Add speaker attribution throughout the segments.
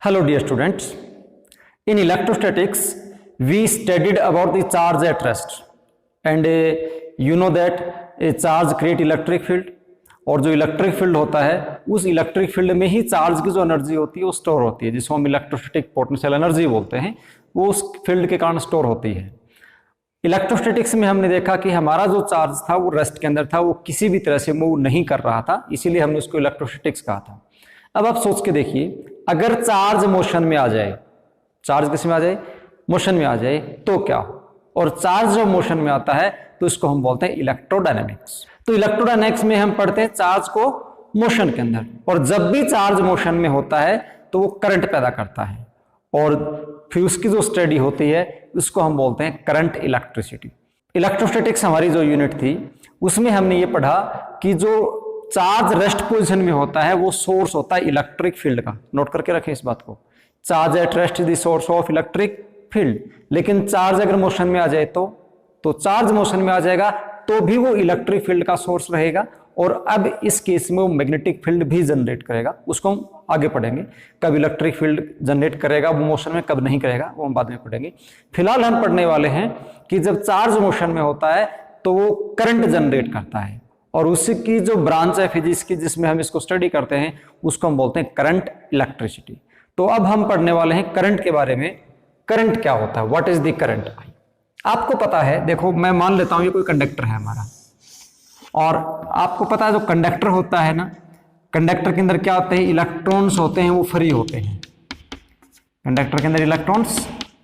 Speaker 1: Hello dear students, in electrostatics we studied about the charge at rest and you know that a charge create electric field और जो electric field होता है उस electric field में ही charge की जो energy होती है वो स्टोर होती है, जिसको हम इलेक्ट्रोस्टैटिक पोटेंशियल एनर्जी बोलते हैं, वो उस फील्ड के कारण स्टोर होती है। इलेक्ट्रोस्टैटिक्स में हमने देखा कि हमारा जो चार्ज था वो रेस्ट के अंदर था, वो किसी भी तरह से मूव नहीं कर रहा था, इसीलिए हमने उसको इलेक्ट्रोस्टैटिक्स कहा था। अब आप सोच के देखिए, अगर चार्ज मोशन में आ जाए, चार्ज किस में आ जाए, मोशन में आ जाए, तो क्या हो? और चार्ज जो मोशन में आता है तो इसको हम बोलते हैं इलेक्ट्रोडायनेमिक्स। तो इलेक्ट्रोडायनेमिक्स में हम पढ़ते हैं चार्ज को मोशन के अंदर, और जब भी चार्ज मोशन में होता है तो वो करंट पैदा करता है, और फिर उसकी जो स्टडी होती है उसको हम बोलते हैं करंट इलेक्ट्रिसिटी। इलेक्ट्रोस्टैटिक्स हमारी जो यूनिट थी उसमें हमने ये पढ़ा कि जो चार्ज रेस्ट पोजीशन में होता है वो सोर्स होता है इलेक्ट्रिक फील्ड का। नोट करके रखें इस बात को, charge at rest is the source of electric field. लेकिन चार्ज अगर मोशन में आ जाए तो चार्ज मोशन में आ जाएगा तो भी वो इलेक्ट्रिक फील्ड का सोर्स रहेगा, और अब इस केस में वो मैग्नेटिक फील्ड भी जनरेट करेगा। उसको हम आगे पढ़ेंगे, कब इलेक्ट्रिक फील्ड जनरेट करेगा वो मोशन में, कब नहीं करेगा वो हम बाद में पढ़ेंगे। फिलहाल हम पढ़ने वाले हैं कि जब चार्ज मोशन में होता है तो वो करंट जनरेट करता है, और उसकी जो ब्रांच है फिजिक्स की जिसमें हम इसको स्टडी करते हैं उसको हम बोलते हैं करंट इलेक्ट्रिसिटी। तो अब हम पढ़ने वाले हैं करंट के बारे में। करंट क्या होता है, व्हाट इज द करंट? आपको पता है, देखो मैं मान लेता हूं ये कोई कंडक्टर है हमारा, और आपको पता है जो कंडक्टर होता है ना, कंडक्टर के अंदर क्या होते हैं, इलेक्ट्रॉन्स होते हैं, वो फ्री होते हैं। कंडक्टर के अंदर इलेक्ट्रॉन्स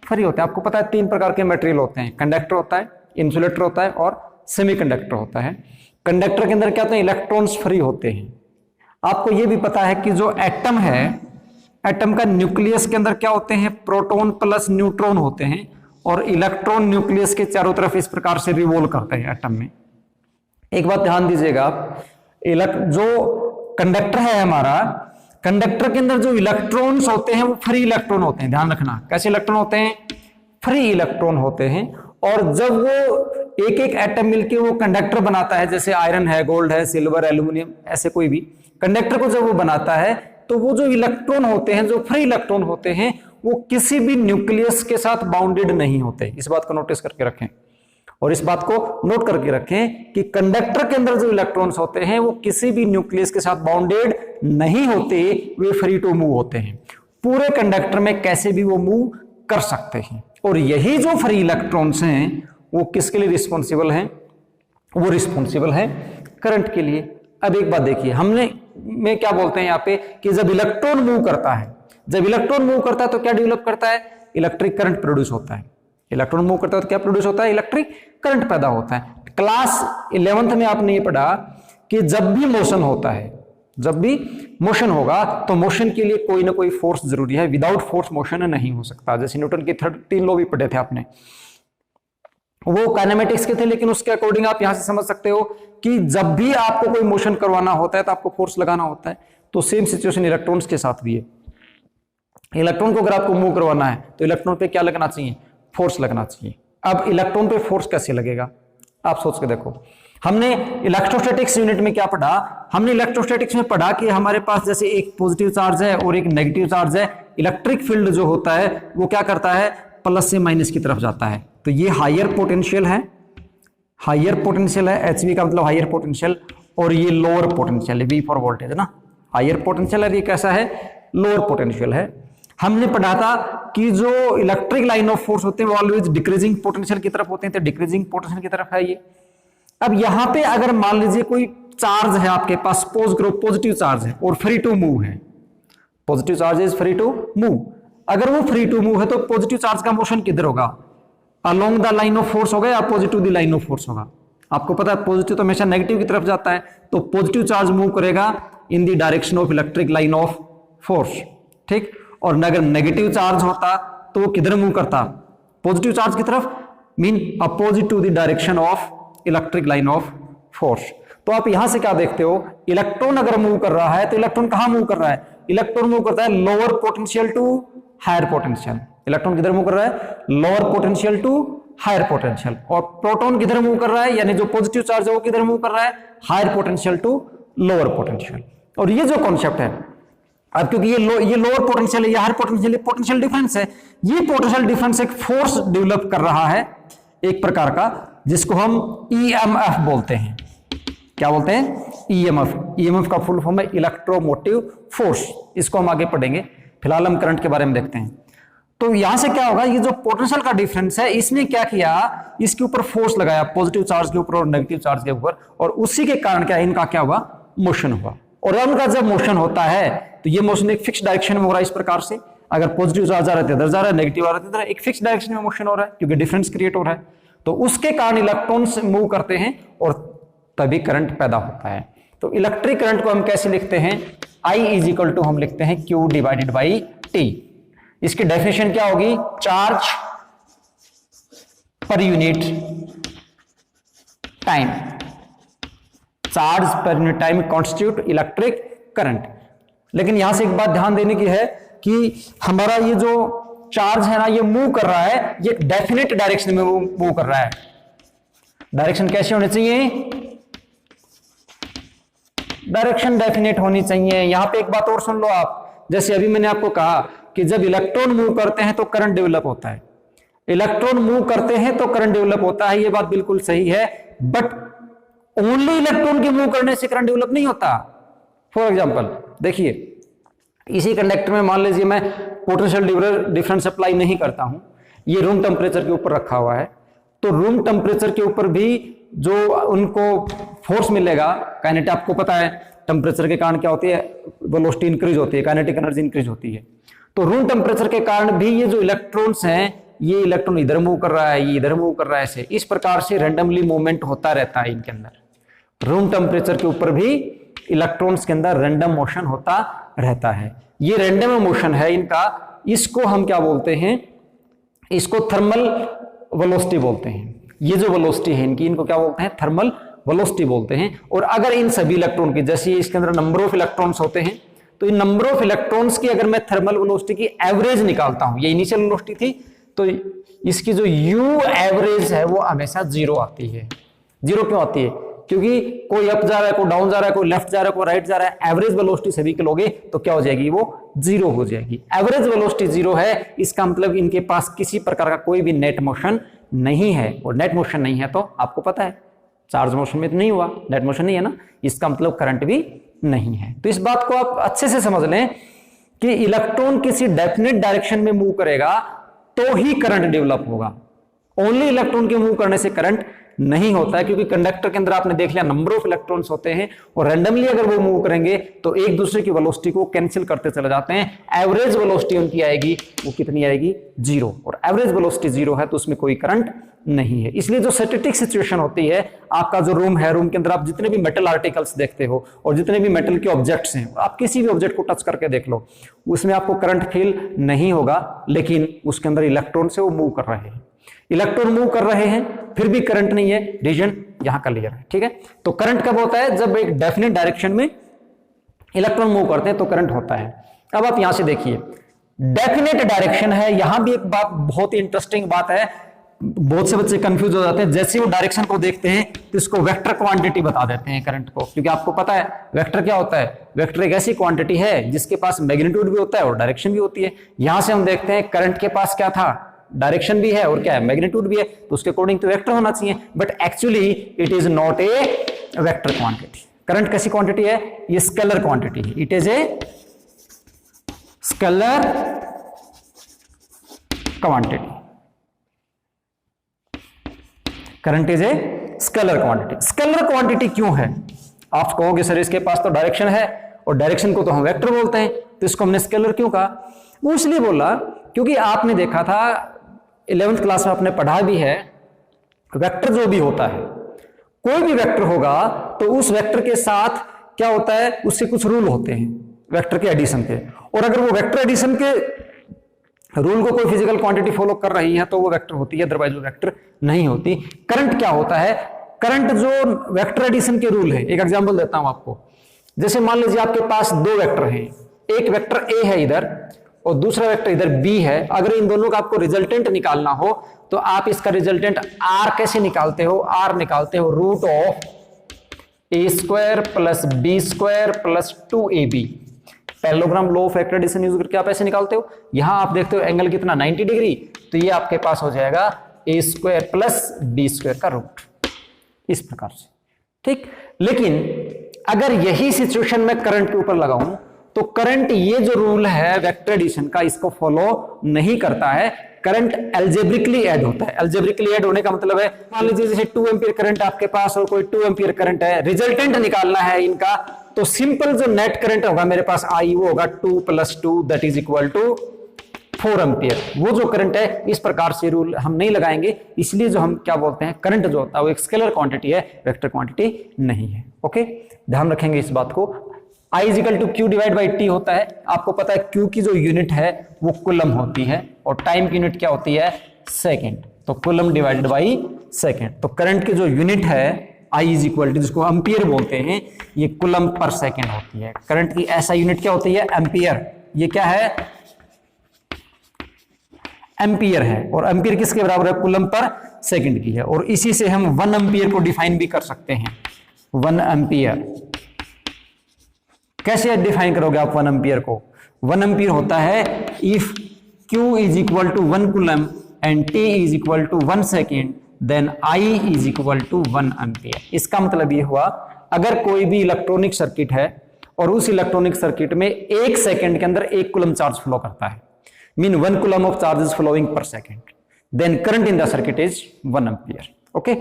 Speaker 1: फ्री होते हैं। आपको पता है तीन प्रकार के मटेरियल होते हैं, कंडक्टर होता है, इंसुलेटर होता है और सेमीकंडक्टर होता है। कंडक्टर के अंदर क्या होते हैं, इलेक्ट्रॉन्स फ्री होते हैं। आपको यह भी पता है कि जो एटम है, एटम का न्यूक्लियस के अंदर क्या होते हैं, प्रोटॉन प्लस न्यूट्रॉन होते हैं, और इलेक्ट्रॉन न्यूक्लियस के चारों तरफ इस प्रकार से रिवॉल्व करते हैं एटम में। एक बात ध्यान दीजिएगा आप, जो कंडक्टर है हमारा, कंडक्टर के अंदर जो इलेक्ट्रॉन्स होते हैं वो फ्री इलेक्ट्रॉन होते हैं। ध्यान रखना, कैसे इलेक्ट्रॉन होते हैं, फ्री इलेक्ट्रॉन होते हैं। और जब वो एक एक एटम मिलके वो कंडक्टर बनाता है, जैसे आयरन है, गोल्ड है, सिल्वर, एल्यूमिनियम, ऐसे कोई भी कंडक्टर को जब वो बनाता है तो वो जो इलेक्ट्रॉन होते हैं, जो फ्री इलेक्ट्रॉन होते हैं, वो किसी भी न्यूक्लियस के साथ बाउंडेड नहीं होते। इस बात को नोटिस करके रखें, और इस बात को नोट करके रखें कि कंडक्टर के अंदर जो इलेक्ट्रॉन्स होते हैं वो किसी भी न्यूक्लियस के साथ बाउंडेड नहीं होते, वे फ्री टू मूव होते हैं। पूरे कंडक्टर में कैसे भी वो मूव कर सकते हैं, और यही जो फ्री इलेक्ट्रॉन्स हैं वो किसके लिए रिस्पॉन्सिबल हैं, वो रिस्पॉन्सिबल है करंट के लिए। अब एक बात देखिए, हमने में क्या बोलते हैं यहाँ पे कि जब इलेक्ट्रॉन मूव करता है, जब इलेक्ट्रॉन मूव करता है तो क्या डेवलप करता है, इलेक्ट्रिक करंट प्रोड्यूस होता है। इलेक्ट्रॉन मूव करता है तो क्या प्रोड्यूस होता है, इलेक्ट्रिक करंट पैदा होता है। क्लास 11th में आपने ये पढ़ा कि जब भी मोशन होता है, जब भी मोशन होगा तो मोशन के लिए कोई ना कोई फोर्स जरूरी है, विदाउट फोर्स मोशन नहीं हो सकता। जैसे न्यूटन के 13 लॉ भी पढ़े थे आपने, वो काइनेमेटिक्स के थे, लेकिन उसके अकॉर्डिंग आप यहां से समझ सकते हो कि जब भी आपको कोई मोशन करवाना होता है तो आपको फोर्स लगाना होता है। तो सेम सिचुएशन इलेक्ट्रॉन्स के साथ भी है। इलेक्ट्रॉन को अगर आपको मूव करवाना है तो इलेक्ट्रॉन पे क्या लगना चाहिए, फोर्स लगना चाहिए। अब इलेक्ट्रॉन पे फोर्स कैसे लगेगा, आप सोच के देखो। हमने इलेक्ट्रोस्टैटिक्स यूनिट में क्या पढ़ा, हमने इलेक्ट्रोस्टैटिक्स में पढ़ा कि हमारे पास जैसे एक पॉजिटिव चार्ज है और एक नेगेटिव चार्ज है। इलेक्ट्रिक फील्ड जो होता है वो क्या करता है, प्लस से माइनस की तरफ जाता है। तो ये हायर पोटेंशियल है, हायर पोटेंशियल है, एचवी का मतलब हायर पोटेंशियल, और ये लोअर पोटेंशियल है, वी फॉर वोल्टेज है ना। हायर पोटेंशियल है, ये कैसा है, लोअर पोटेंशियल है। हमने पढ़ा था कि जो इलेक्ट्रिक लाइन ऑफ फोर्स होते हैं वो ऑलवेज डिक्रीजिंग पोटेंशियल की तरफ होते हैं, तो डिक्रीजिंग पोटेंशियल की तरफ है ये। अब यहां पे अगर मान लीजिए कोई चार्ज है आपके पास, सपोज करो पॉजिटिव चार्ज है और फ्री टू मूव है, positive charge is free to move. अगर वो फ्री टू मूव है तो पॉजिटिव चार्ज का मोशन किधर होगा, along the line of force होगा या positive the line of force होगा। आपको पता है पॉजिटिव तो हमेशा नेगेटिव की तरफ जाता है, तो पॉजिटिव चार्ज मूव करेगा in the direction of electric line of force, ठीक। और अगर नेगेटिव चार्ज होता तो वो किधर मूव करता, पॉजिटिव चार्ज की तरफ, mean opposite to the direction of electric line of force. तो आप यहां से क्या देखते हो, इलेक्ट्रॉन अगर मूव कर रहा है तो इलेक्ट्रॉन कहां मूव कर रहा है, इलेक्ट्रॉन मूव करता है lower potential to higher potential. Electron किधर मूव कर रहा है, lower potential to higher potential. और प्रोटॉन किधर मूव कर रहा है, यानी जो पॉजिटिव चार्ज है वो किधर मूव कर रहा है, higher potential to lower potential. और ये जो कॉन्सेप्ट है अब क्योंकि ये लोअर पोटेंशियल है, ये हायर पोटेंशियल, पोटेंशियल डिफरेंस है, ये पोटेंशियल डिफरेंस एक फोर्स डेवलप कर रहा है एक प्रकार का, जिसको हम ईएमएफ बोलते हैं। क्या बोलते हैं? ईएमएफ। ईएमएफ का फुल फॉर्म है इलेक्ट्रोमोटिव फोर्स। इसको हम आगे पढ़ेंगे, फिलहाल हम करंट के बारे में देखते हैं। तो यहां से क्या होगा, ये जो पोटेंशियल का डिफरेंस है, इसने क्या किया, इसके ऊपर फोर्स लगाया, पॉजिटिव चार्ज के ऊपर और नेगेटिव चार्ज के ऊपर, और उसी के कारण क्या, इनका क्या हुआ, मोशन हुआ। और इनका जब मोशन होता है तो ये मोशन एक फिक्स डायरेक्शन में हो रहा है इस प्रकार से। अगर पॉजिटिव चार्ज आ रहा है इधर जा रहा है, नेगेटिव आ रहा है इधर, एक फिक्स डायरेक्शन में मोशन हो रहा है क्योंकि डिफरेंस क्रिएट हो रहा है। तो उसके कारण इलेक्ट्रॉन्स मूव करते हैं और तभी करंट पैदा होता है। तो इलेक्ट्रिक करंट को हम कैसे लिखते हैं? I इज इक्वल टू हम लिखते हैं Q डिवाइडेड बाई T। इसकी डेफिनेशन क्या होगी? Charge per unit time, charge per unit time constitute electric current. लेकिन यहां से एक बात ध्यान देने की है कि हमारा ये जो चार्ज है ना, ये मूव कर रहा है, ये डेफिनेट डायरेक्शन में मूव कर रहा है। डायरेक्शन कैसे होनी चाहिए? डायरेक्शन डेफिनेट होनी चाहिए। यहां पे एक बात और सुन लो आप, जैसे अभी मैंने आपको कहा कि जब इलेक्ट्रॉन मूव करते हैं तो करंट डेवलप होता है, इलेक्ट्रॉन मूव करते हैं तो करंट डेवलप होता है, ये बात बिल्कुल सही है। बट ओनली इलेक्ट्रॉन के मूव करने से करंट डेवलप नहीं होता। फॉर एग्जांपल देखिए, इसी कंडक्टर में मान लीजिए मैं पोटेंशियल डिफरेंस अप्लाई नहीं करता हूं, ये रूम टेम्परेचर के ऊपर रखा हुआ है, तो रूम टेम्परेचर के ऊपर भी जो उनको फोर्स मिलेगा, काइनेटिक, आपको पता है टेम्परेचर के कारण क्या होती है, वेलोसिटी इंक्रीज होती है, काइनेटिक एनर्जी इंक्रीज होती है। तो रूम टेम्परेचर के कारण भी ये जो इलेक्ट्रॉन्स हैं, ये इलेक्ट्रॉन इधर मूव कर रहा है, ये इधर मूव कर रहा है, ऐसे इस प्रकार से रैंडमली मूवमेंट होता रहता है इनके अंदर। रूम टेम्परेचर के ऊपर भी इलेक्ट्रॉन्स के अंदर रैंडम मोशन होता रहता है। ये रैंडम मोशन है इनका, इसको हम क्या बोलते हैं? इसको थर्मल वेलोसिटी बोलते हैं। ये जो वेलोसिटी है इनकी, इनको क्या बोलते हैं? थर्मल वेलोसिटी बोलते हैं। और अगर इन सभी इलेक्ट्रॉन की, जैसे इसके अंदर नंबर ऑफ इलेक्ट्रॉन्स होते हैं, तो इन नंबर ऑफ इलेक्ट्रॉन्स की अगर मैं थर्मल वेलोसिटी की एवरेज निकालता हूं, ये इनिशियल वेलोसिटी थी, तो इसकी जो यू एवरेज है वो हमेशा जीरो आती है। जीरो क्यों आती है? क्योंकि कोई अप जा रहा है, कोई डाउन जा रहा है, कोई लेफ्ट जा रहा है, कोई राइट जा रहा है, एवरेज वेलोसिटी सभी के लोगे तो क्या हो जाएगी? वो जीरो हो जाएगी। एवरेज वेलोसिटी जीरो है, इसका मतलब इनके पास किसी प्रकार का कोई भी नेट मोशन नहीं है। और नेट मोशन नहीं है तो आपको पता है चार्ज मोशन में तो नहीं हुआ, नेट मोशन नहीं है ना, इसका मतलब करंट भी नहीं है। तो इस बात को आप अच्छे से समझ लें कि इलेक्ट्रॉन किसी डेफिनेट डायरेक्शन में मूव करेगा तो ही करंट डेवलप होगा। ओनली इलेक्ट्रॉन के मूव करने से करंट नहीं होता है, क्योंकि कंडक्टर के अंदर आपने देख लिया नंबर ऑफ इलेक्ट्रॉन्स होते हैं और रैंडमली अगर वो मूव करेंगे तो एक दूसरे की वेलोसिटी को कैंसिल करते चले जाते हैं। एवरेज वेलोसिटी उनकी आएगी, वो कितनी आएगी? जीरो। और एवरेज वेलोसिटी जीरो है तो उसमें कोई करंट नहीं है। इसलिए जो स्टैटिक सिचुएशन होती है, आपका जो रूम है, रूम के अंदर आप जितने भी मेटल आर्टिकल्स देखते हो और जितने भी मेटल के ऑब्जेक्ट्स हैं, आप किसी भी ऑब्जेक्ट को टच करके देख लो, उसमें आपको करंट फील नहीं होगा, लेकिन उसके अंदर इलेक्ट्रॉन से वो मूव कर रहे हैं। इलेक्ट्रॉन मूव कर रहे हैं फिर भी करंट नहीं है, रीजन यहां क्लियर है, ठीक है। तो करंट कब होता है? जब एक डेफिनेट डायरेक्शन में इलेक्ट्रॉन मूव करते हैं तो करंट होता है। अब आप यहां से देखिए, डेफिनेट डायरेक्शन है, यहां भी एक बात बहुत ही इंटरेस्टिंग बात है, बहुत से बच्चे कंफ्यूज हो जाते हैं, जैसे वो डायरेक्शन को देखते हैं तो इसको वेक्टर क्वांटिटी बता देते हैं करंट को, क्योंकि आपको पता है वेक्टर क्या होता है? वेक्टर एक ऐसी क्वांटिटी है जिसके पास मैग्नीट्यूड भी होता है और डायरेक्शन भी होती है। यहां से हम देखते हैं करंट के पास क्या था? डायरेक्शन भी है और क्या है? मैग्नीट्यूड भी है, तो उसके अकॉर्डिंग तो वेक्टर होना चाहिए, but actually it is not a vector quantity. Current कैसी क्वांटिटी है? ये स्केलर क्वांटिटी है। It is a scalar quantity. Current is a scalar quantity. Scalar quantity क्यों है? आप कहोगे सर इसके पास तो डायरेक्शन है और डायरेक्शन को तो हम वेक्टर बोलते हैं, तो इसको हमने स्केलर क्यों कहा? वो इसलिए बोला क्योंकि आपने देखा था 11th क्लास में आपने पढ़ा भी है, वेक्टर जो भी होता है, कोई भी वेक्टर होगा तो उस वेक्टर के साथ क्या होता है? उससे कुछ रूल होते हैं वेक्टर के एडिशन के, और अगर वो वेक्टर एडिशन के रूल को कोई फिजिकल क्वांटिटी फॉलो कर रही है तो वो वेक्टर होती है, अदरवाइज वो वेक्टर नहीं होती। करंट क्या होता है? करंट जो वेक्टर एडिशन के रूल है, एक एग्जांपल देता हूं आपको। जैसे मान लीजिए आपके पास दो वेक्टर हैं, एक वेक्टर ए है इधर और दूसरा वेक्टर इधर बी है। अगर इन दोनों का आपको रिजल्टेंट निकालना हो तो आप इसका रिजल्टेंट आर कैसे निकालते हो? आर निकालते हो root of A square plus B square plus 2ab। Parallelogram law of vector addition use करके आप ऐसे निकालते हो। यहां आप देखते हो एंगल कितना 90 डिग्री, तो ये आपके पास हो जाएगा a square plus b square का रूट, इस प्रकार से, ठीक। लेकिन अगर यही सिचुएशन में करंट के ऊपर लगाऊं तो करंट, ये जो रूल है वेक्टर एडिशन का, इसको फॉलो नहीं करता है। करंट एल्जेब्रिकली ऐड होता है। एल्जेब्रिकली ऐड होने का मतलब है, मान लीजिए जैसे 2 एम्पीयर करंट आपके पास और कोई 2 एम्पीयर करंट है, रिजल्टेंट निकालना है इनका, तो सिंपल जो नेट करंट होगा मेरे पास आई, वो होगा 2 + 2 that is equal to 4 ampere. वो जो करंट है, इस प्रकार से रूल हम नहीं लगाएंगे, इसलिए जो हम क्या बोलते हैं, करंट जो होता है वो एक स्केलर क्वांटिटी है, वेक्टर क्वांटिटी नहीं है। ओके, ध्यान रखेंगे इस बात को। I = Q / T होता है। आपको पता है Q की जो यूनिट है वो कूलम होती है और टाइम की यूनिट क्या होती है, सेकेंड, तो कूलम डिवाइडेड बाई सेकेंड। तो करंट की जो यूनिट है I = जिसको एम्पियर बोलते हैं, ये कूलम पर सेकेंड होती है। करंट की ऐसा यूनिट क्या होती है, एम्पियर। ये क्या है, एम्पियर है, और एम्पियर किसके बराबर है, कूलम पर सेकेंड की है। और इसी से हम 1 एम्पियर को डिफाइन भी कर सकते हैं। 1 एम्पियर कैसे डिफाइन करोगे आप 1 एम्पियर को? 1 एम्पियर होता है if Q = 1 coulomb and T = 1 second, then I = 1 ampere. इसका मतलब ये हुआ, अगर कोई भी इलेक्ट्रॉनिक सर्किट है और उस इलेक्ट्रॉनिक सर्किट में 1 सेकेंड के अंदर 1 कूलम चार्ज फ्लो करता है, mean 1 coulomb of charge is flowing per second, then current in the circuit is 1 ampere. Okay,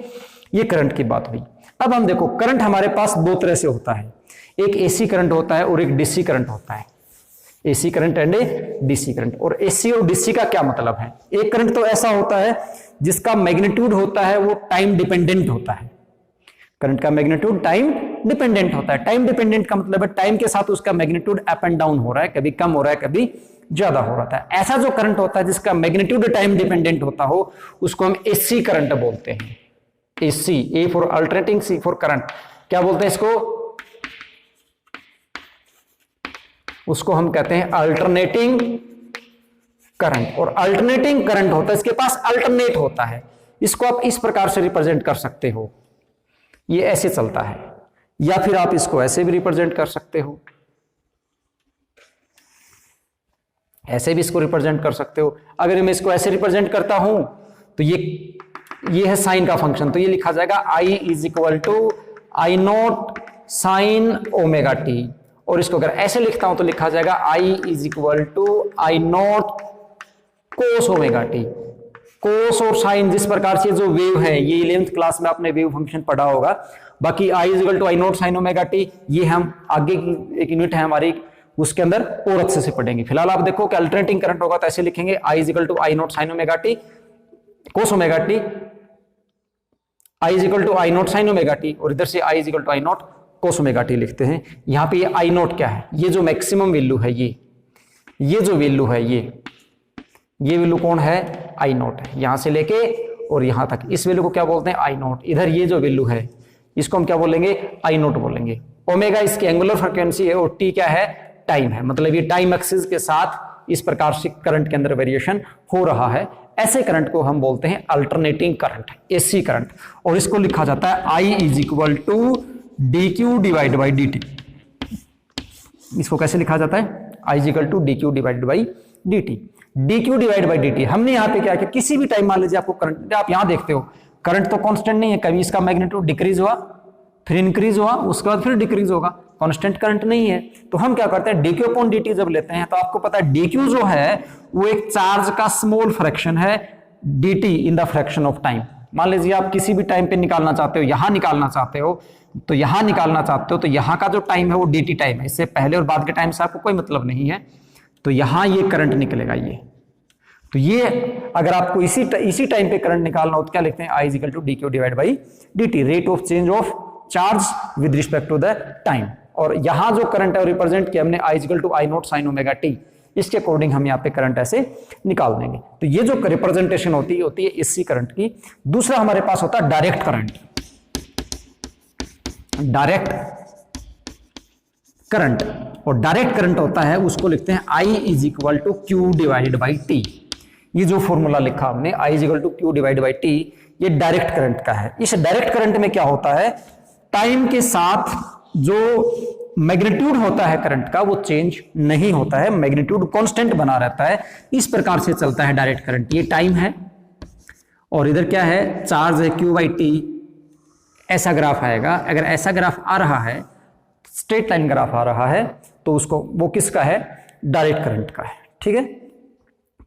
Speaker 1: ये करंट की बात हुई। अब हम देखो, करंट हमारे पास दो तरह से होता है, एक एसी करंट होता है और एक डीसी करंट होता है। AC current and DC current. और एसी और डीसी का क्या मतलब है? एक करंट तो ऐसा होता है जिसका मैग्नीट्यूड होता है वो टाइम डिपेंडेंट होता है। करंट का मैग्नीट्यूड टाइम डिपेंडेंट होता है। टाइम डिपेंडेंट का मतलब है टाइम के साथ उसका मैग्नीट्यूड अप एंड डाउन हो रहा है, कभी कम हो रहा है, कभी ज्यादा हो रहा है। ऐसा जो करंट होता है जिसका मैग्नीट्यूड टाइम डिपेंडेंट होता हो, उसको हम एसी करंट बोलते हैं। AC, A for alternating, C for current. क्या बोलते हैं इसको? उसको हम कहते हैं अल्टरनेटिंग करंट। और अल्टरनेटिंग करंट होता है, इसके पास अल्टरनेट होता है। इसको आप इस प्रकार से रिप्रेजेंट कर सकते हो, ये ऐसे चलता है, या फिर आप इसको ऐसे भी रिप्रेजेंट कर सकते हो, ऐसे भी इसको रिप्रेजेंट कर सकते हो। अगर मैं इसको ऐसे रिप्रेजेंट करता हूं तो ये है साइन का फंक्शन, तो ये लिखा जाएगा I = I0 sin ωt। और इसको अगर ऐसे लिखता हूं तो लिखा जाएगा I = I0 cos ωt। कोस और साइन, जिस प्रकार से जो वेव है, ये 11th क्लास में आपने वेव फंक्शन पढ़ा होगा। बाकी I = I0 sin ωt, ये हम आगे की एक यूनिट है हमारी, उसके अंदर और अच्छे से पढ़ेंगे। फिलहाल आप देखो कि अल्टरनेटिंग करंट होगा तो ऐसे लिखेंगे I = I0 sin ωt cos ωt, I = I0 sin ωt, और इधर से I = I0 cos ωt लिखते हैं। यहां पे ये I0 क्या है? ये जो मैक्सिमम वैल्यू है, ये जो वैल्यू है, ये वैल्यू कौन है? I0 है। यहां से लेके और यहां तक इस वैल्यू को क्या बोलते हैं? I0। इधर ये जो वैल्यू है इसको हम क्या बोलेंगे? I0 बोलेंगे। ओमेगा इसकी एंगुलर फ्रीक्वेंसी है और T क्या है? टाइम है। मतलब ये टाइम एक्सिस के साथ इस प्रकार से करंट के अंदर वेरिएशन हो रहा है। ऐसे करंट को हम बोलते हैं अल्टरनेटिंग करंट, एसी करंट। और इसको लिखा जाता है I = dq / dt। इसको कैसे लिखा जाता है? I = dq / dt। dq / dt हमने यहाँ पे क्या किया, किसी भी टाइम मान लीजिए आपको करंट, आप यहाँ देखते हो करंट तो कांस्टेंट नहीं है, कभी इसका मैग्नीट्यूड डिक्रीज हुआ, फिर इंक्रीज हुआ, उसके बाद फिर डिक्रीज होगा, कांस्टेंट करंट नहीं है। तो हम क्या करते हैं, dq/dt जब लेते हैं तो आपको पता है dq जो है वो एक चार्ज का स्मॉल फ्रैक्शन है dt in the fraction of time. मान लीजिए आप किसी भी टाइम पे निकालना चाहते हो, यहां निकालना चाहते हो, तो यहां निकालना चाहते हो तो यहां का जो टाइम है वो dt टाइम है, इससे पहले और बाद के टाइम से आपको कोई मतलब नहीं है। तो यहां ये करंट निकलेगा, ये तो ये अगर आपको इसी टाइम पे करंट निकालना हो तो क्या लिखते हैं? I = dq / dt, rate of change of charge with respect to the time. और यहां जो करंट है रिप्रेजेंट किया हमने I = I0 sin ωt, इसके अकॉर्डिंग हम यहाँ पे करंट ऐसे निकाल देंगे। तो ये जो रिप्रेजेंटेशन होती है एसी करंट की। दूसरा हमारे पास होता है डायरेक्ट करंट। डायरेक्ट करंट, और डायरेक्ट करंट होता है उसको लिखते हैं I = Q / T। ये जो फॉर्मूला लिखा हमने I = Q / T, ये डायरेक्ट करंट का है। इस डायरेक्ट करंट में क्या होता है, टाइम के साथ जो मैग्नीट्यूड होता है करंट का वो चेंज नहीं होता है, मैग्नीट्यूड कांस्टेंट बना रहता है। इस प्रकार से चलता है डायरेक्ट करंट। ये टाइम है और इधर क्या है, चार्ज है Q/T। ऐसा ग्राफ आएगा, अगर ऐसा ग्राफ आ रहा है, स्ट्रेट लाइन ग्राफ आ रहा है, तो उसको वो किसका है, डायरेक्ट करंट का है। ठीक है,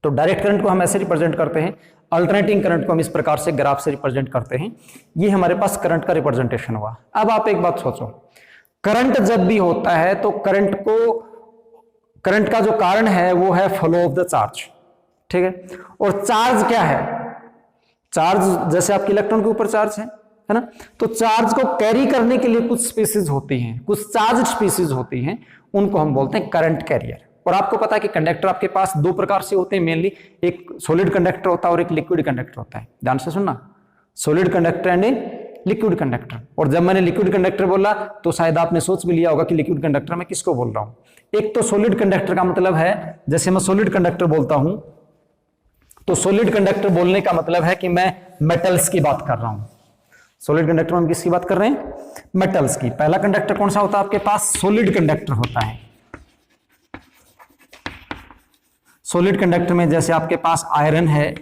Speaker 1: तो डायरेक्ट करंट को हम ऐसे रिप्रेजेंट करते हैं, अल्टरनेटिंग करंट को हम इस प्रकार से ग्राफ से रिप्रेजेंट करते हैं। ये हमारे पास करंट का रिप्रेजेंटेशन हुआ। अब आप एक बात सोचो, करंट जब भी होता है तो करंट का जो कारण है वो है फ्लो ऑफ द चार्ज। ठीक है, और चार्ज क्या है, चार्ज जैसे आपके इलेक्ट्रॉन के ऊपर चार्ज है ना, तो चार्ज को कैरी करने के लिए कुछ स्पीसीज होती हैं, कुछ चार्ज स्पीसीज होती हैं, उनको हम बोलते हैं करंट कैरियर। और आपको पता है कि कंडक्टर आपके पास दो प्रकार से होते हैं मेनली, एक सॉलिड कंडक्टर होता है और एक लिक्विड कंडक्टर होता है। ध्यान से सुनना, solid conductor and liquid conductor. और जब मैंने लिक्विड कंडक्टर बोला तो शायद आपने सोच भी लिया होगा कि लिक्विड कंडक्टर मैं किसको बोल रहा हूं। एक तो सॉलिड कंडक्टर का मतलब है, जैसे मैं सॉलिड कंडक्टर बोलता हूं तो सॉलिड कंडक्टर बोलने का मतलब है कि मैं मेटल्स की बात कर रहा हूं। सॉलिड कंडक्टर हम किसकी बात कर रहे हैं, मेटल्स की। पहला कंडक्टर कौन सा होता है आपके पास, सॉलिड कंडक्टर होता है। सॉलिड कंडक्टर में जैसे आपके पास आयरन है,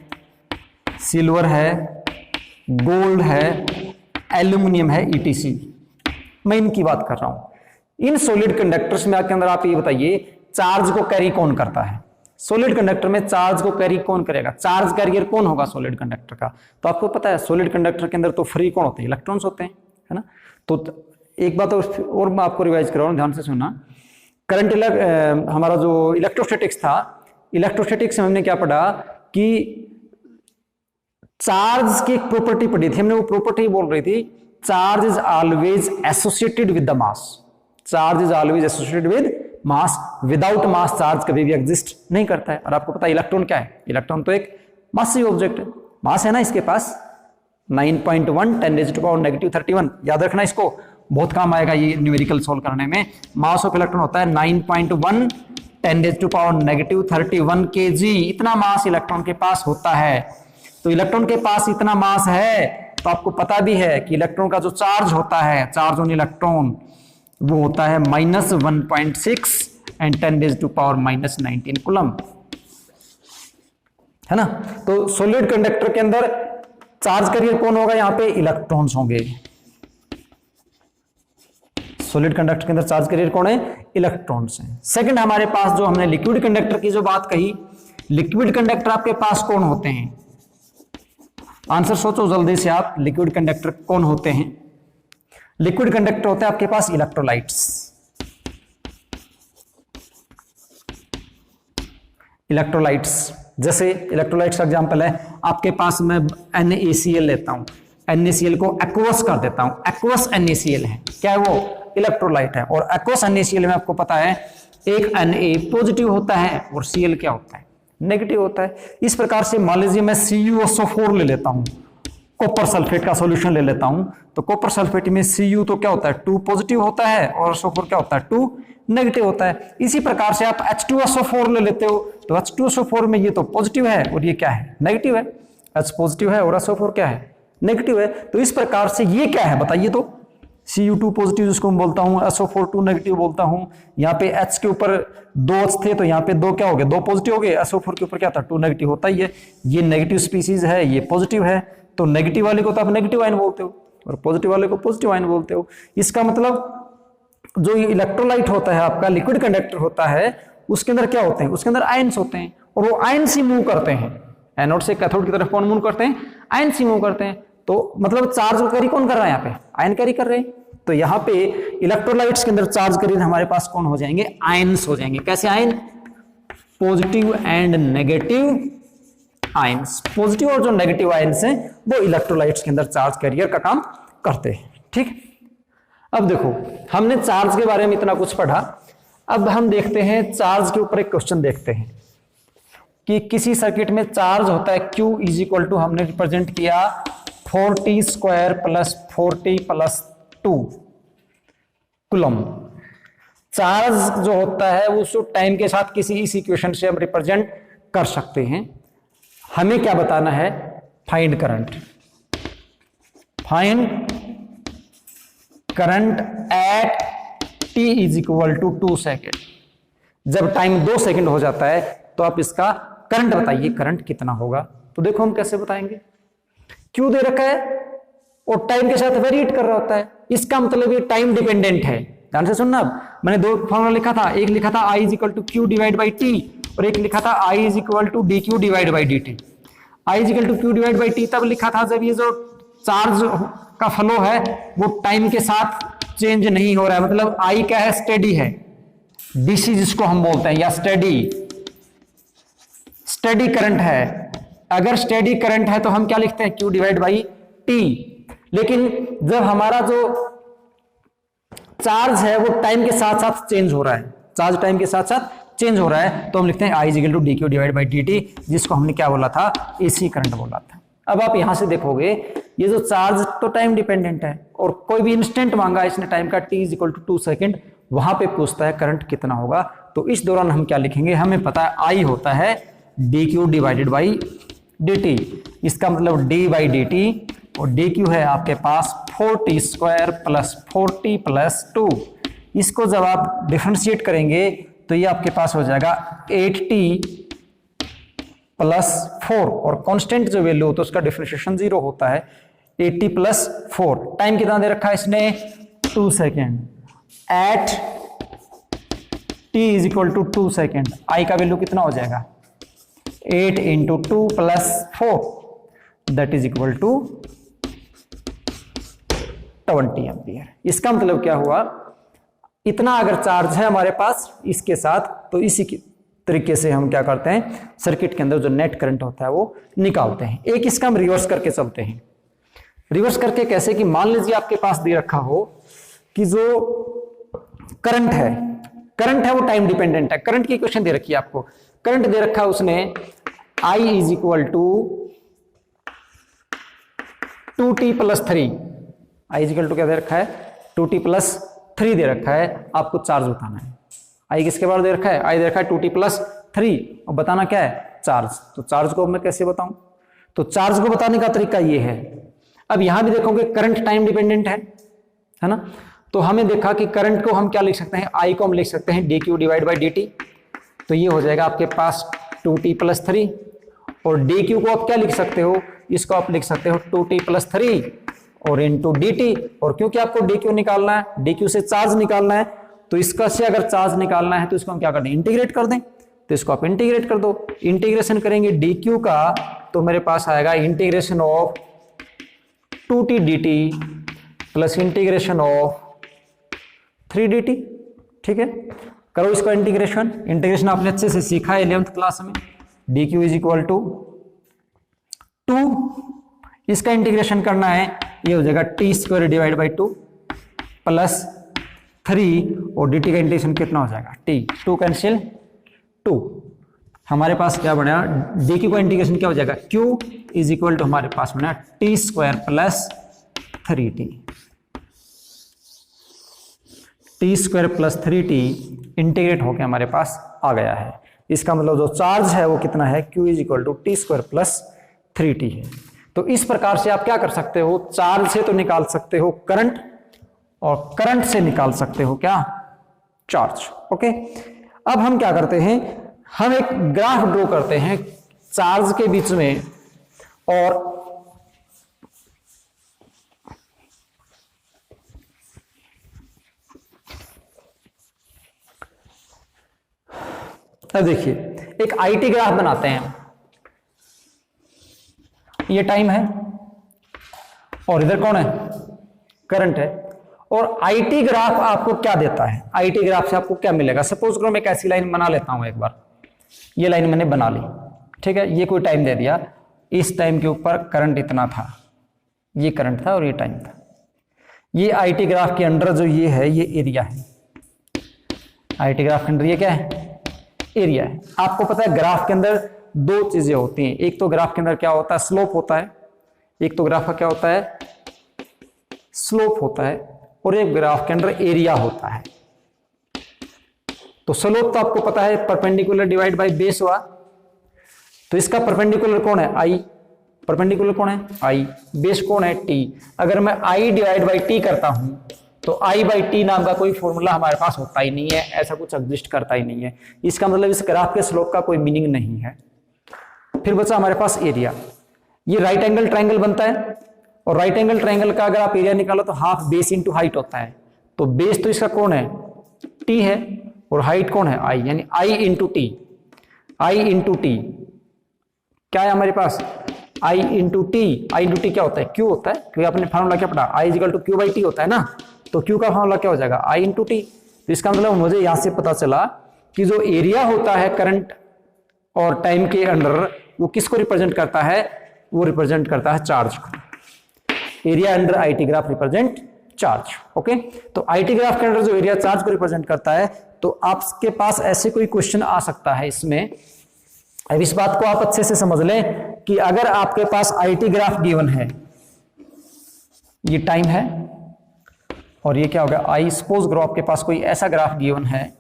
Speaker 1: सिल्वर है, गोल्ड है, एल्यूमिनियम है, ETC, मैं इनकी बात कर रहा हूं। इन सॉलिड कंडक्टर्स में के अंदर आप ये बताइए चार्ज को कैरी कौन करता है, सॉलिड कंडक्टर में चार्ज को कैरी कौन करेगा, चार्ज कैरियर कौन होगा सॉलिड कंडक्टर का। तो आपको पता है सॉलिड कंडक्टर के अंदर तो फ्री कौन होते हैं, इलेक्ट्रॉन्स होते हैं, है ना। तो एक बात और मैं आपको रिवाइज कर रहा हूं, ध्यान से सुनना। करंट हमारा जो इलेक्ट्रोस्टैटिक्स था, इलेक्ट्रोस्टैटिक्स में हमने क्या पढ़ा कि चार्ज की एक प्रॉपर्टी पढ़ी थी हमने, वो प्रॉपर्टी बोल रही थी charge is always associated with the mass. Charge is always associated with mass, without mass charge कभी भी एग्जिस्ट नहीं करता है। और आपको पता है इलेक्ट्रॉन क्या है, इलेक्ट्रॉन तो एक मासिव ऑब्जेक्ट है, मास है ना इसके पास 9.1 10⁻⁻31। याद रखना, इसको बहुत काम आएगा ये न्यूमेरिकल सोल्व करने में। मास ऑफ इलेक्ट्रॉन होता है 9.1 10⁻31 kg, इतना मास इलेक्ट्रॉन के पास होता है। तो इलेक्ट्रॉन के पास इतना मास है तो आपको पता भी है कि इलेक्ट्रॉन का जो चार्ज होता है, चार्ज ऑन इलेक्ट्रॉन, वो होता है -1.6 एंड 10⁻⁻19 कूलम, है ना। तो सॉलिड कंडक्टर के अंदर चार्ज कैरियर कौन होगा, यहां पे इलेक्ट्रॉन्स होंगे। सॉलिड कंडक्टर के अंदर चार्ज कैरियर कौन है, इलेक्ट्रॉन्स हैं। सेकंड हमारे पास जो हमने लिक्विड कंडक्टर की जो बात कही, लिक्विड कंडक्टर आपके पास कौन होते हैं, आंसर सोचो जल्दी से आप, लिक्विड कंडक्टर कौन होते हैं। लिक्विड कंडक्टर होते हैं आपके पास इलेक्ट्रोलाइट्स। इलेक्ट्रोलाइट्स, जैसे इलेक्ट्रोलाइट्स का एग्जांपल है आपके पास, मैं NaCl लेता हूं, NaCl को एक्वस कर देता हूं, एक्वस NaCl है, क्या है वो, इलेक्ट्रोलाइट है। और एक्वस NaCl में आपको पता है एक Na पॉजिटिव होता है और Cl क्या होता है, नेगेटिव होता है। इस प्रकार से मान लीजिए मैं CuSO4 ले लेता हूं, कॉपर सल्फेट का सॉल्यूशन ले लेता हूं, तो कॉपर सल्फेट में Cu तो क्या होता है 2 पॉजिटिव होता है और SO4 क्या होता है 2 नेगेटिव होता है। इसी प्रकार से आप H2SO4 ले लेते हो, तो H2SO4 में ये तो पॉजिटिव है और ये क्या है, नेगेटिव है। H पॉजिटिव है और SO4 क्या है, नेगेटिव है। तो इस प्रकार से ये क्या है बताइए, तो Cu2 पॉजिटिव जिसको मैं बोलता हूं, SO4 2 नेगेटिव बोलता हूं। यहाँ पे H के ऊपर 2 H थे तो यहाँ पे 2 क्या हो गए, 2 पॉजिटिव हो गए। SO4 के ऊपर क्या था, 2 नेगेटिव होता ही है। ये नेगेटिव स्पीसीज है, ये पॉजिटिव है, तो नेगेटिव वाले को तो आप नेगेटिव आयन बोलते हो और पॉजिटिव वाले को पॉजिटिव आयन बोलते हो। इसका मतलब जो इलेक्ट्रोलाइट होता है आपका, लिक्विड कंडक्टर होता है, उसके अंदर क्या होते हैं, उसके अंदर आयन्स होते हैं और वो आयन्स ही मूव करते हैं। एनोड से कैथोड की तरफ कौन मूव करते हैं, आयन्स ही मूव करते हैं। तो मतलब चार्ज को कैरी कौन कर रहा है, यहाँ पे आयन कैरी कर रहे हैं। तो यहाँ पे इलेक्ट्रोलाइट्स के अंदर चार्ज कैरियर हमारे पास कौन हो जाएंगे, आयन्स हो जाएंगे। कैसे ion, positive and negative ions. Positive और जो नेगेटिव आयन्स हैं वो इलेक्ट्रोलाइट्स के अंदर चार्ज कैरियर का काम करते हैं। ठीक, अब देखो हमने चार्ज के बारे में इतना कुछ पढ़ा, अब हम देखते हैं चार्ज के ऊपर एक क्वेश्चन देखते हैं कि किसी सर्किट में चार्ज होता है Q इज इक्वल टू, हमने रिप्रेजेंट किया 40² + 40 + 2 कूलम। चार्ज जो होता है उसको टाइम के साथ किसी इस इक्वेशन से हम रिप्रेजेंट कर सकते हैं। हमें क्या बताना है, find current, find current at t is equal to 2 second. जब टाइम 2 सेकेंड हो जाता है तो आप इसका करंट बताइए, करंट कितना होगा। तो देखो हम कैसे बताएंगे, क्यू दे रखा है और टाइम के साथ वेरिएट कर रहा होता है, इसका मतलब ये टाइम डिपेंडेंट है। ध्यान से सुनना, मैंने दो फॉर्मूला लिखा था, एक लिखा था I is equal to Q divide by T और एक लिखा था I is equal to D Q divide by D T. I is equal to Q divide by T तब लिखा था जब ये जो चार्ज का फ्लो है वो टाइम के साथ चेंज नहीं हो रहा है, मतलब I क्या है, स्टेडी है, डीसी जिसको हम बोलते हैं, या स्टेडी करंट है। अगर स्टेडी करंट है तो हम क्या लिखते हैं, क्यू डिवाइड बाई टी। लेकिन जब हमारा जो चार्ज है वो टाइम के साथ साथ चेंज हो रहा है, चार्ज टाइम के साथ साथ चेंज हो रहा है, तो हम लिखते हैं I is equal to D Q divide by D T, जिसको हमने क्या बोला था, एसी करंट बोला था। अब आप यहां से देखोगे ये जो चार्ज तो टाइम डिपेंडेंट है और कोई भी इंस्टेंट मांगा इसने टाइम का t is equal to 2 second, वहां पे पूछता है करंट कितना होगा, तो इस दौरान हम क्या लिखेंगे, हमें पता है I होता है D Q divided by D T, इसका मतलब d बाई डी टी, और डी क्यू है आपके पास 4t square plus 4t plus 2। इसको जब आप डिफरेंशिएट करेंगे तो ये आपके पास हो जाएगा 8t प्लस 4, और कांस्टेंट जो वैल्यू होता है उसका डिफरेंशिएशन 0 होता है, 80 प्लस 4। टाइम कितना दे रखा है इसने, 2 second, at t is equal to 2 second, I का वैल्यू कितना हो जाएगा, 8 into 2 plus 4 that is equal to 20 ampere. इसका मतलब क्या हुआ, इतना अगर चार्ज है हमारे पास इसके साथ, तो इसी तरीके से हम क्या करते हैं, सर्किट के अंदर जो नेट करंट होता है वो निकालते हैं। एक इसका हम रिवर्स करके चलते हैं। रिवर्स करके कैसे, कि मान लीजिए आपके पास दे रखा हो कि जो करंट है वो टाइम डिपेंडेंट है। करंट की इक्वेशन दे रखी है आपको, करंट दे रखा है उसने I is equal to 2t plus 3, I is equal to क्या दे रखा है, 2t प्लस 3 दे रखा है, आपको चार्ज बताना है। I किसके बारे दे रखा है, I दे रखा है 2t प्लस 3, और बताना क्या है, चार्ज। तो चार्ज को मैं कैसे बताऊं, तो चार्ज को बताने का तरीका ये है। अब यहां भी देखोगे करंट टाइम डिपेंडेंट है ना, तो हमें देखा कि करंट को हम क्या लिख सकते हैं, I को हम लिख सकते हैं D Q divide by D T, तो ये हो जाएगा आपके पास 2t प्लस 3, और डी क्यू को आप क्या लिख सकते हो, इसको आप लिख सकते हो 2t प्लस 3 और इंटू डी टी, और क्योंकि आपको डी क्यू निकालना है, डी क्यू से चार्ज निकालना है, तो इसका से अगर चार्ज निकालना है तो इसको हम क्या कर दें, इंटीग्रेट कर दें। तो इसको आप इंटीग्रेट कर दो, इंटीग्रेशन करेंगे डी क्यू का, तो मेरे पास आएगा integration of 2t dt plus integration of 3dt। ठीक है, करो इसका इंटीग्रेशन आपने अच्छे से सीखा है 11th क्लास में, D Q is equal to 2, इसका इंटीग्रेशन करना है, ये हो जाएगा T square divide by 2 plus 3, और डी टी का इंटीग्रेशन कितना हो जाएगा, टी, 2 कैंसिल 2, हमारे पास क्या बना, डी क्यू का इंटीग्रेशन क्या हो जाएगा, क्यू इज इक्वल टू हमारे पास बना T square plus 3t, T square plus 3t integrate होकर हमारे पास आ गया है। इसका मतलब जो चार्ज है वो कितना है, q is equal to T square plus 3t है। तो इस प्रकार से आप क्या कर सकते हो, चार्ज से तो निकाल सकते हो करंट, और करंट से निकाल सकते हो क्या, चार्ज। ओके, अब हम क्या करते हैं, हम एक ग्राफ ड्रॉ करते हैं चार्ज के बीच में, और अब देखिए एक आईटी ग्राफ बनाते हैं, ये टाइम है और इधर कौन है, करंट है। और आईटी ग्राफ आपको क्या देता है, आईटी ग्राफ से आपको क्या मिलेगा, सपोज करो मैं एक ऐसी लाइन बना लेता हूं, एक बार ये लाइन मैंने बना ली, ठीक है, ये कोई टाइम दे दिया, इस टाइम के ऊपर करंट इतना था, ये करंट था और ये टाइम था। ये आईटी ग्राफ के अंडर जो ये है ये एरिया है, आईटी ग्राफ के अंदर ये क्या है, एरिया है। आपको पता है ग्राफ के अंदर दो चीजें होती हैं, एक तो ग्राफ के अंदर क्या होता है, स्लोप होता है, एक तो ग्राफ का क्या होता है, स्लोप होता है, और एक ग्राफ के अंदर एरिया होता है। तो स्लोप तो आपको पता है परपेंडिकुलर डिवाइड बाय बेस हुआ, तो इसका परपेंडिकुलर कौन है, आई, परपेंडिकुलर कौन है, आई, बेस कौन है, टी। अगर मैं आई डिवाइड बाई टी करता हूं तो I/T नाम का कोई फॉर्मूला हमारे पास होता ही नहीं है, ऐसा कुछ एग्जिस्ट करता ही नहीं है। इसका मतलब इस ग्राफ के स्लोप का कोई मीनिंग नहीं है। फिर बचा हमारे पास एरिया। ये राइट एंगल ट्रायंगल बनता है और राइट एंगल ट्रायंगल का अगर आप एरिया निकालो तो हाफ बेस इंटू हाइट होता है। तो बेस तो इसका कौन है, T है, और हाइट कौन है, I, यानी I into T. I into T क्या है हमारे पास, I into T. I into T क्या होता है, Q होता है, क्योंकि आपने फार्मूला क्या पढ़ा, I इक्वल टू Q/T होता है ना। तो Q का फार्मूला क्या हो जाएगा, I इंटू टी। तो इसका मतलब मुझे यहां से पता चला कि जो एरिया होता है करंट और टाइम के अंडर, वो किसको रिप्रेजेंट करता है, वो रिप्रेजेंट करता है चार्ज को। Area under IT graph represent charge. Okay, तो IT ग्राफ के अंदर जो एरिया चार्ज को रिप्रेजेंट करता है, तो आपके पास ऐसे कोई क्वेश्चन आ सकता है इसमें। अब इस बात को आप अच्छे से समझ लें कि अगर आपके पास IT ग्राफ गिवन है, ये टाइम है और ये क्या हो गया I, सपोज करो आपके पास कोई ऐसा ग्राफ गिवन है,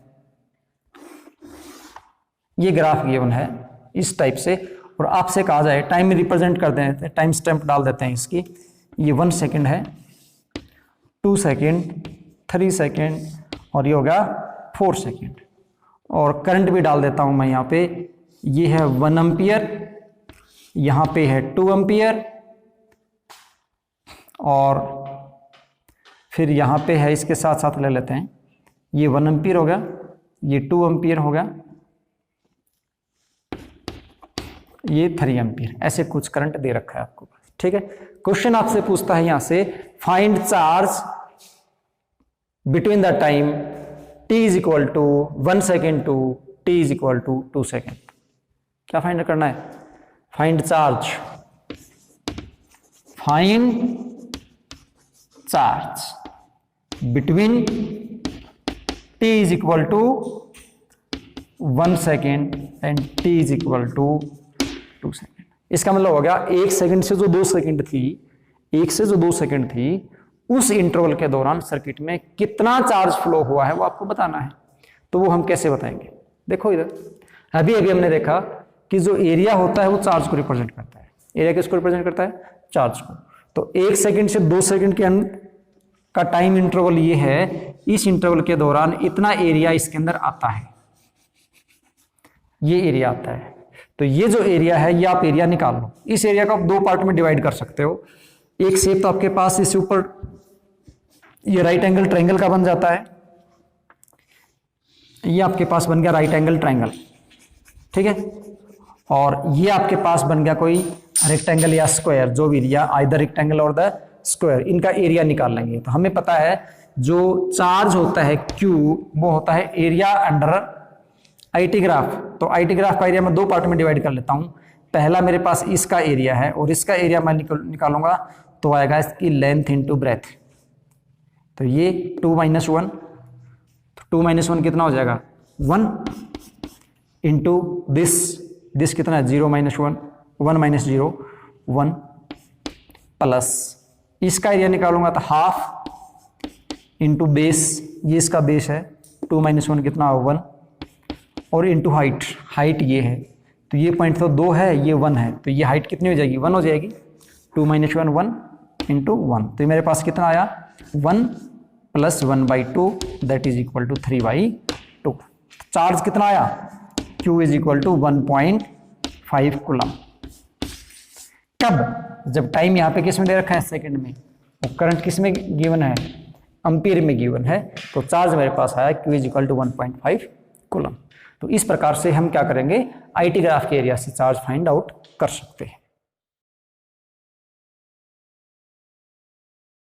Speaker 1: ये ग्राफ गिवन है इस टाइप से, और आपसे कहा जाए टाइम रिप्रेजेंट कर देते हैं, टाइम स्टैंप डाल देते हैं इसकी, ये 1 सेकेंड है, 2 सेकेंड, 3 सेकेंड और ये होगा 4 सेकेंड, और करंट भी डाल देता हूं मैं यहाँ पे, ये है 1 एम्पियर, यहाँ पे है 2 एम्पियर, और फिर यहाँ पे है, इसके साथ साथ ले लेते हैं, ये 1 एम्पियर होगा, ये 2 एम्पियर होगा, ये 3 एम्पियर, ऐसे कुछ करंट दे रखा है आपको। ठीक है, क्वेश्चन आपसे पूछता है यहां से, find charge between the time t is equal to 1 second to t is equal to 2 second. क्या फाइंड करना है, find charge, find charge between t is equal to 1 second and t is equal to 2 second. इसका मतलब हो गया 1 second से जो 2 second थी, 1 से जो 2 सेकेंड थी, उस इंटरवल के दौरान सर्किट में कितना चार्ज फ्लो हुआ है वो आपको बताना है। तो वो हम कैसे बताएंगे, देखो इधर अभी हमने देखा कि जो एरिया होता है वो चार्ज को रिप्रेजेंट करता है। एरिया किसको रिप्रेजेंट करता है, चार्ज को। तो 1 सेकेंड से 2 सेकेंड के का टाइम इंटरवल ये है, इस इंटरवल के दौरान इतना एरिया इसके अंदर आता है, ये एरिया आता है। तो ये जो एरिया है ये आप एरिया निकाल लो। इस एरिया को आप 2 पार्ट में डिवाइड कर सकते हो। एक शेप तो आपके पास इससे ऊपर ये राइट एंगल ट्रायंगल का बन जाता है, ये आपके पास बन गया राइट एंगल ट्रायंगल, ठीक है। और ये आपके पास बन गया कोई रेक्टेंगल या स्क्वायर, जो भी एरिया, आइदर रेक्टेंगल और द स्क्वायर, इनका एरिया निकाल लेंगे। तो हमें पता है जो चार्ज होता है Q, वो होता है एरिया अंडर IT ग्राफ। तो IT ग्राफ का एरिया मैं 2 पार्ट में डिवाइड कर लेता हूं। पहला मेरे पास इसका एरिया है और इसका एरिया मैं निकालूंगा तो आएगा इसकी लेंथ इंटू ब्रेथ। तो ये 2 - 1, तो 2 - 1 कितना हो जाएगा 1 इंटू दिस कितना है 0 - 1, 1 - 0 1 प्लस इसका एरिया निकालूंगा तो हाफ इंटू बेस, ये इसका बेस है, 2 - 1 कितना हो 1, और इंटू हाइट ये है, तो ये पॉइंट तो 2 है, ये 1 है, तो ये हाइट कितनी हो जाएगी 1 हो जाएगी। 2 - 1 1 इंटू 1, तो मेरे पास कितना आया 1 + 1/2 that is equal to 3/2। Charge कितना आया Q is equal to 1.5 coulomb. कब, जब टाइम यहाँ पे किस में दे रखा है सेकंड में, और करंट किस में गिवन है एम्पीयर में गिवन है, तो चार्ज मेरे पास आया Q is equal to 1.5 coulomb. तो इस प्रकार से हम क्या करेंगे IT ग्राफ के एरिया से चार्ज फाइंड आउट कर सकते हैं।